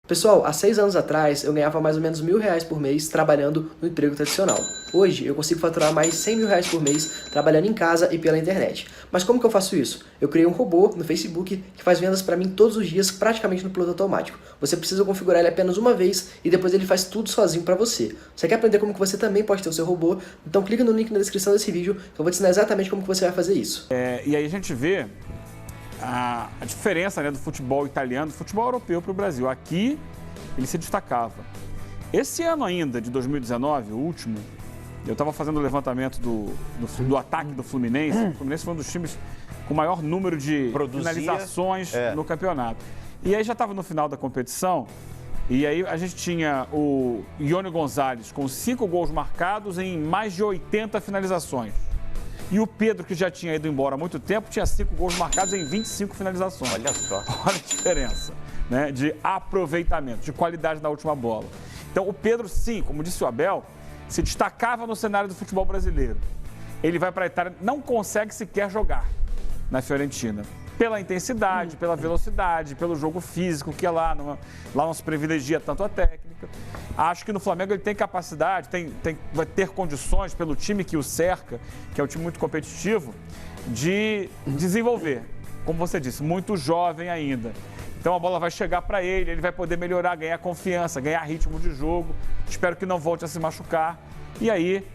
Pessoal, há 6 anos atrás eu ganhava mais ou menos R$1.000 por mês trabalhando no emprego tradicional. Hoje eu consigo faturar mais R$100.000 por mês trabalhando em casa e pela internet. Mas como que eu faço isso? Eu criei um robô no Facebook que faz vendas para mim todos os dias praticamente no piloto automático. Você precisa configurar ele apenas uma vez e depois ele faz tudo sozinho para você. Você quer aprender como que você também pode ter o seu robô? Então clica no link na descrição desse vídeo que eu vou te ensinar exatamente como que você vai fazer isso. E aí a gente vê a diferença, né, do futebol italiano, do futebol europeu para o Brasil. Aqui ele se destacava. Esse ano ainda, de 2019, o último, eu estava fazendo o levantamento do ataque do Fluminense. O Fluminense foi um dos times com o maior número de finalizações no campeonato. E aí já estava no final da competição, e aí a gente tinha o Ione Gonzalez com 5 gols marcados em mais de 80 finalizações. E o Pedro, que já tinha ido embora há muito tempo, tinha 5 gols marcados em 25 finalizações. Olha só. Olha a diferença, né, de aproveitamento, de qualidade na última bola. Então o Pedro, sim, como disse o Abel, se destacava no cenário do futebol brasileiro. Ele vai para a Itália, não consegue sequer jogar na Fiorentina. Pela intensidade, pela velocidade, pelo jogo físico, que é lá não se privilegia tanto a técnica. Acho que no Flamengo ele tem capacidade, vai ter condições pelo time que o cerca, que é um time muito competitivo, de desenvolver. Como você disse, muito jovem ainda. Então a bola vai chegar para ele vai poder melhorar, ganhar confiança, ganhar ritmo de jogo. Espero que não volte a se machucar. E aí,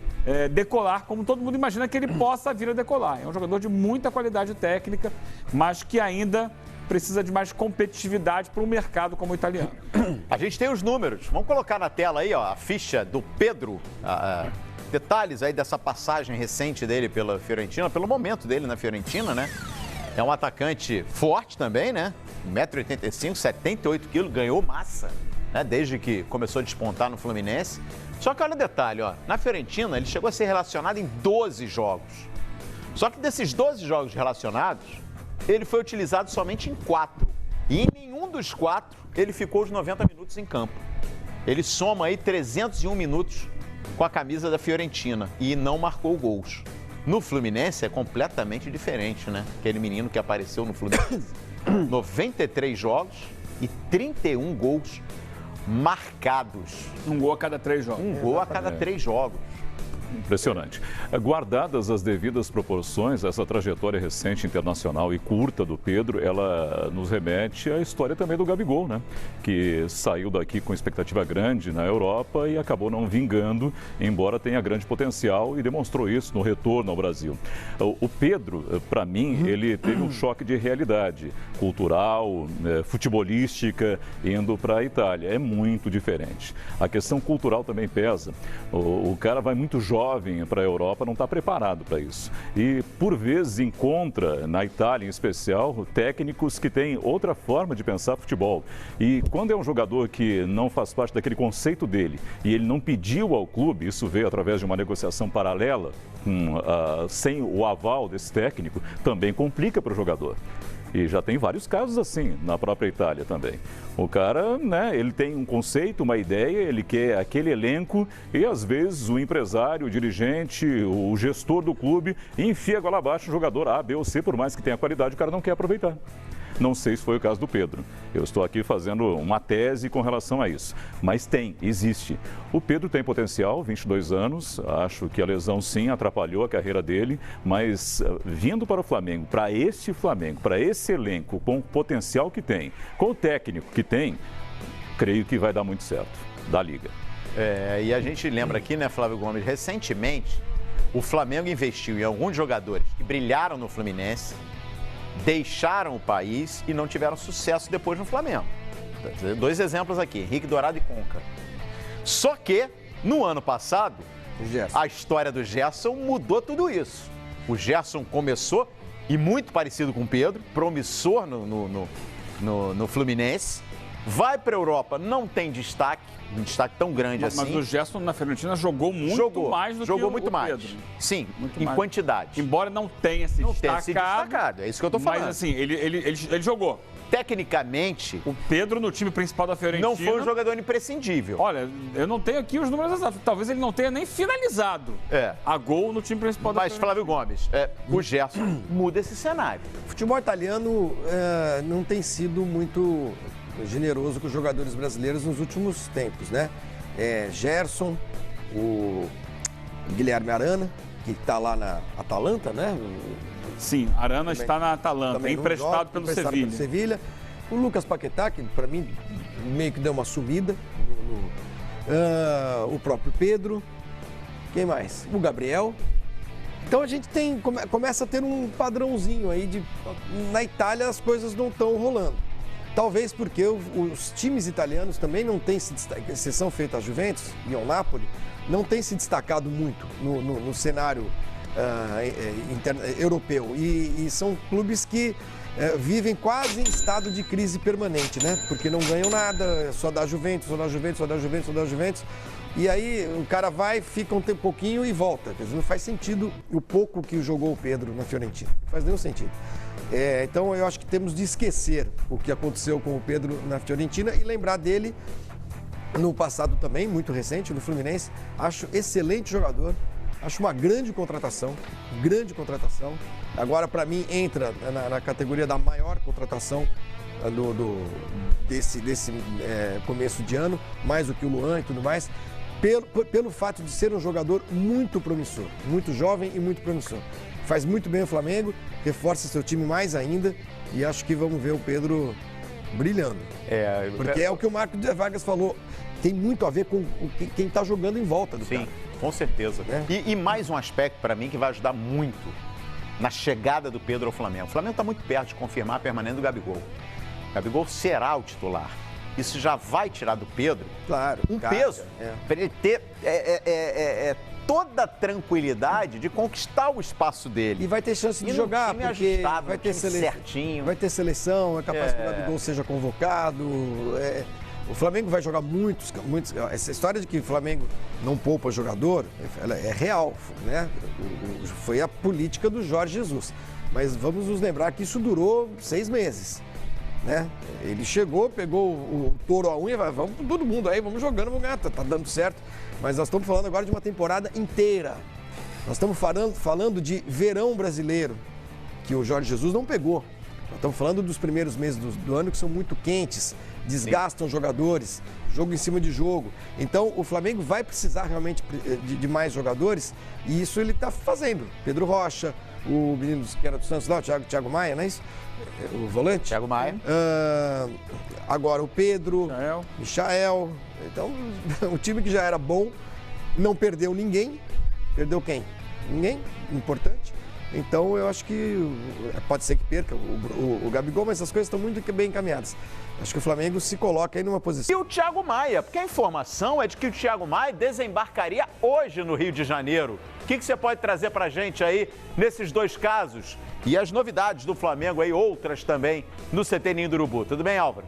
decolar, como todo mundo imagina que ele possa vir a decolar. É um jogador de muita qualidade técnica, mas que ainda precisa de mais competitividade para um mercado como o italiano. A gente tem os números. Vamos colocar na tela aí, ó, a ficha do Pedro. Detalhes aí dessa passagem recente dele pela Fiorentina, pelo momento dele na Fiorentina, né? É um atacante forte também, né? 1,85 m, 78 kg, ganhou massa, né? Desde que começou a despontar no Fluminense. Só que olha o detalhe, ó, na Fiorentina ele chegou a ser relacionado em 12 jogos. Só que desses 12 jogos relacionados, ele foi utilizado somente em 4. E em nenhum dos 4 ele ficou os 90 minutos em campo. Ele soma aí 301 minutos com a camisa da Fiorentina e não marcou gols. No Fluminense é completamente diferente, né? Aquele menino que apareceu no Fluminense. 93 jogos e 31 gols marcados. Um gol a cada 3 jogos. Um gol a cada 3 jogos. Impressionante. Guardadas as devidas proporções, essa trajetória recente, internacional e curta do Pedro, ela nos remete à história também do Gabigol, né? Que saiu daqui com expectativa grande na Europa e acabou não vingando, embora tenha grande potencial e demonstrou isso no retorno ao Brasil. O Pedro, para mim, ele teve um choque de realidade cultural, futebolística, indo para a Itália. É muito diferente. A questão cultural também pesa. O cara vai muito jovem para a Europa, não está preparado para isso. E, por vezes, encontra, na Itália em especial, técnicos que têm outra forma de pensar futebol. E quando é um jogador que não faz parte daquele conceito dele e ele não pediu ao clube, isso veio através de uma negociação paralela, sem o aval desse técnico, também complica para o jogador. E já tem vários casos assim na própria Itália também. O cara, né, ele tem um conceito, uma ideia, ele quer aquele elenco e às vezes o empresário, o dirigente, o gestor do clube enfia a goela abaixo o jogador A, B ou C, por mais que tenha qualidade, o cara não quer aproveitar. Não sei se foi o caso do Pedro. Eu estou aqui fazendo uma tese com relação a isso. Mas existe. O Pedro tem potencial, 22 anos. Acho que a lesão sim atrapalhou a carreira dele. Mas vindo para o Flamengo, para esse elenco, com o potencial que tem, com o técnico que tem, creio que vai dar muito certo da Liga. E a gente lembra aqui, né, Flávio Gomes, recentemente o Flamengo investiu em alguns jogadores que brilharam no Fluminense, deixaram o país e não tiveram sucesso depois no Flamengo. 2 exemplos aqui, Henrique Dourado e Conca. Só que, no ano passado, a história do Gerson mudou tudo isso. O Gerson começou, e muito parecido com o Pedro, promissor no Fluminense, vai para a Europa, não tem destaque, um destaque tão grande assim. Mas o Gerson na Fiorentina jogou muito mais do que o Pedro. Sim, muito em mais. quantidade. Embora não tenha se destacado. É isso que eu tô falando. Mas assim, ele jogou. Tecnicamente, o Pedro no time principal da Fiorentina não foi um jogador imprescindível. Olha, eu não tenho aqui os números exatos. Talvez ele não tenha nem finalizado a gol no time principal da Fiorentina. Mas, Flávio Gomes, o Gerson muda esse cenário. O futebol italiano não tem sido muito generoso com os jogadores brasileiros nos últimos tempos, né? Gerson, o Guilherme Arana, que está lá na Atalanta, né? Sim, Arana está na Atalanta, emprestado pelo Sevilha. O Lucas Paquetá, que para mim meio que deu uma sumida. O próprio Pedro. Quem mais? O Gabriel. Então a gente começa a ter um padrãozinho aí na Itália as coisas não estão rolando. Talvez porque os times italianos também não têm se destacado, exceção feita a Juventus e ao Napoli, não têm se destacado muito no cenário europeu. E são clubes que vivem quase em estado de crise permanente, né? Porque não ganham nada, só dá Juventus, só dá Juventus, só dá Juventus, só dá Juventus. E aí o cara vai, fica um pouquinho e volta. Quer dizer, não faz sentido o pouco que jogou o Pedro na Fiorentina. Não faz nenhum sentido. Então eu acho que temos de esquecer o que aconteceu com o Pedro na Fiorentina e lembrar dele no passado também, muito recente, no Fluminense. Acho excelente jogador. Acho uma grande contratação. Agora, para mim, entra na categoria da maior contratação desse começo de ano, mais do que o Luan e tudo mais, pelo fato de ser um jogador muito promissor, muito jovem e muito promissor. Faz muito bem o Flamengo, reforça seu time mais ainda e acho que vamos ver o Pedro brilhando. Porque é o que o Marco de Vargas falou, tem muito a ver com quem está jogando em volta do cara. Sim, com certeza. E mais um aspecto para mim que vai ajudar muito na chegada do Pedro ao Flamengo. O Flamengo está muito perto de confirmar a permanência do Gabigol. O Gabigol será o titular. Isso já vai tirar do Pedro peso para ele ter toda a tranquilidade de conquistar o espaço dele. E vai ter chance de jogar, porque vai ter certinho. Vai ter seleção, é capaz que o Gabigol seja convocado. O Flamengo vai jogar muitos. Essa história de que o Flamengo não poupa jogador, ela é real, né? Foi a política do Jorge Jesus. Mas vamos nos lembrar que isso durou 6 meses. Né? Ele chegou, pegou o touro à unha e falou, vamos todo mundo aí, vamos jogando, vamos ganhar, tá dando certo. Mas nós estamos falando agora de uma temporada inteira. Nós estamos falando de verão brasileiro, que o Jorge Jesus não pegou. Nós estamos falando dos primeiros meses do ano que são muito quentes, desgastam jogadores, jogo em cima de jogo. Então o Flamengo vai precisar realmente de mais jogadores e isso ele está fazendo. Pedro Rocha, o menino que era do Santos lá, o Thiago Maia, não é isso? O volante? Thiago Maia. Agora o Pedro, Michael. Então, o time que já era bom não perdeu ninguém. Perdeu quem? Ninguém. Importante. Então, eu acho que pode ser que perca o Gabigol, mas as coisas estão muito bem encaminhadas. Acho que o Flamengo se coloca aí numa posição. E o Thiago Maia, porque a informação é de que o Thiago Maia desembarcaria hoje no Rio de Janeiro. O que você pode trazer pra gente aí nesses 2 casos? E as novidades do Flamengo aí, outras também, no CT Ninho do Urubu. Tudo bem, Álvaro?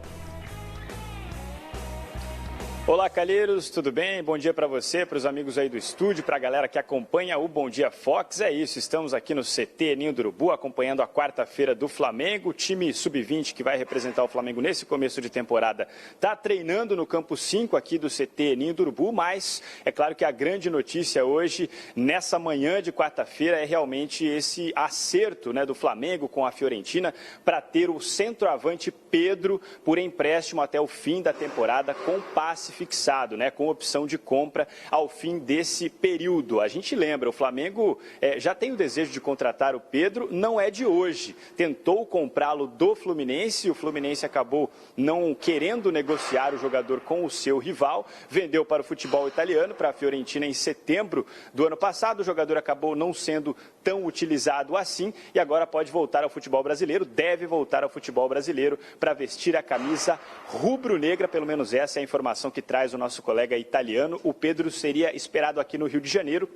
Olá, Calheiros, tudo bem? Bom dia para você, para os amigos aí do estúdio, para a galera que acompanha o Bom Dia Fox. É isso, estamos aqui no CT Ninho do Urubu, acompanhando a quarta-feira do Flamengo. O time sub-20 que vai representar o Flamengo nesse começo de temporada está treinando no campo 5 aqui do CT Ninho do Urubu, mas é claro que a grande notícia hoje, nessa manhã de quarta-feira, é realmente esse acerto, né, do Flamengo com a Fiorentina para ter o centroavante Pedro por empréstimo até o fim da temporada com passe fixado, né, com opção de compra ao fim desse período. A gente lembra, o Flamengo já tem o desejo de contratar o Pedro, não é de hoje. Tentou comprá-lo do Fluminense, o Fluminense acabou não querendo negociar o jogador com o seu rival, vendeu para o futebol italiano, para a Fiorentina em setembro do ano passado, o jogador acabou não sendo tão utilizado assim e agora pode voltar ao futebol brasileiro, deve voltar ao futebol brasileiro para vestir a camisa rubro-negra, pelo menos essa é a informação que traz o nosso colega italiano. O Pedro seria esperado aqui no Rio de Janeiro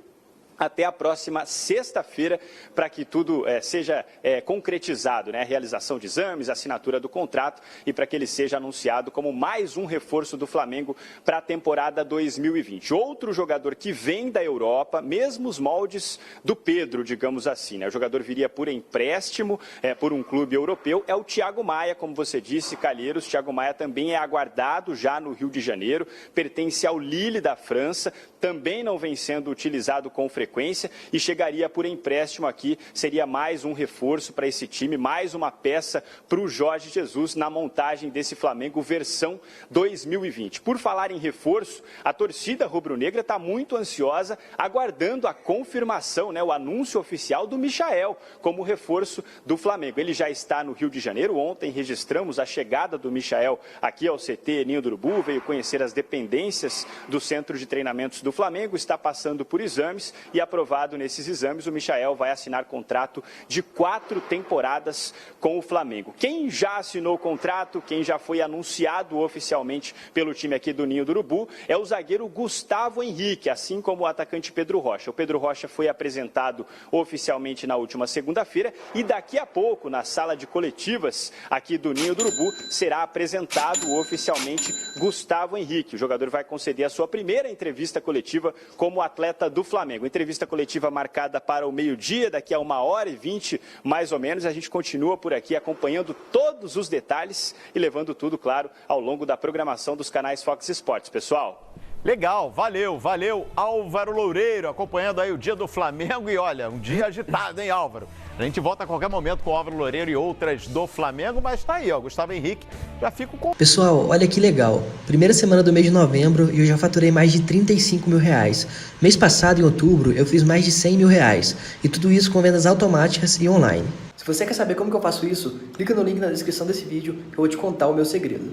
até a próxima sexta-feira para que tudo seja concretizado, né? A realização de exames, assinatura do contrato e para que ele seja anunciado como mais um reforço do Flamengo para a temporada 2020. Outro jogador que vem da Europa, mesmos moldes do Pedro, digamos assim, né? O jogador viria por empréstimo por um clube europeu, é o Thiago Maia, como você disse, Calheiros. Thiago Maia também é aguardado já no Rio de Janeiro, pertence ao Lille da França, também não vem sendo utilizado com frequência frequência e chegaria por empréstimo aqui. Seria mais um reforço para esse time, mais uma peça para o Jorge Jesus na montagem desse Flamengo versão 2020. Por falar em reforço, a torcida rubro-negra está muito ansiosa, aguardando a confirmação, o anúncio oficial do Michael como reforço do Flamengo. Ele já está no Rio de Janeiro. Ontem registramos a chegada do Michael aqui ao CT Ninho do Urubu, veio conhecer as dependências do centro de treinamentos do Flamengo, está passando por exames e aprovado nesses exames, o Michael vai assinar contrato de 4 temporadas com o Flamengo. Quem já assinou o contrato, quem já foi anunciado oficialmente pelo time aqui do Ninho do Urubu, é o zagueiro Gustavo Henrique, assim como o atacante Pedro Rocha. O Pedro Rocha foi apresentado oficialmente na última segunda-feira e daqui a pouco, na sala de coletivas aqui do Ninho do Urubu, será apresentado oficialmente Gustavo Henrique. O jogador vai conceder a sua primeira entrevista coletiva como atleta do Flamengo. Entrevista coletiva marcada para o meio-dia, daqui a 1h20 mais ou menos. A gente continua por aqui acompanhando todos os detalhes e levando tudo, claro, ao longo da programação dos canais Fox Sports. Pessoal, legal, valeu, Álvaro Loureiro, acompanhando aí o dia do Flamengo e olha, um dia agitado, hein, Álvaro? A gente volta a qualquer momento com o Álvaro Loureiro e outras do Flamengo, mas tá aí, Gustavo Henrique, já fico com... Pessoal, olha que legal. Primeira semana do mês de novembro e eu já faturei mais de 35 mil reais. Mês passado, em outubro, eu fiz mais de 100 mil reais. E tudo isso com vendas automáticas e online. Se você quer saber como que eu faço isso, clica no link na descrição desse vídeo que eu vou te contar o meu segredo.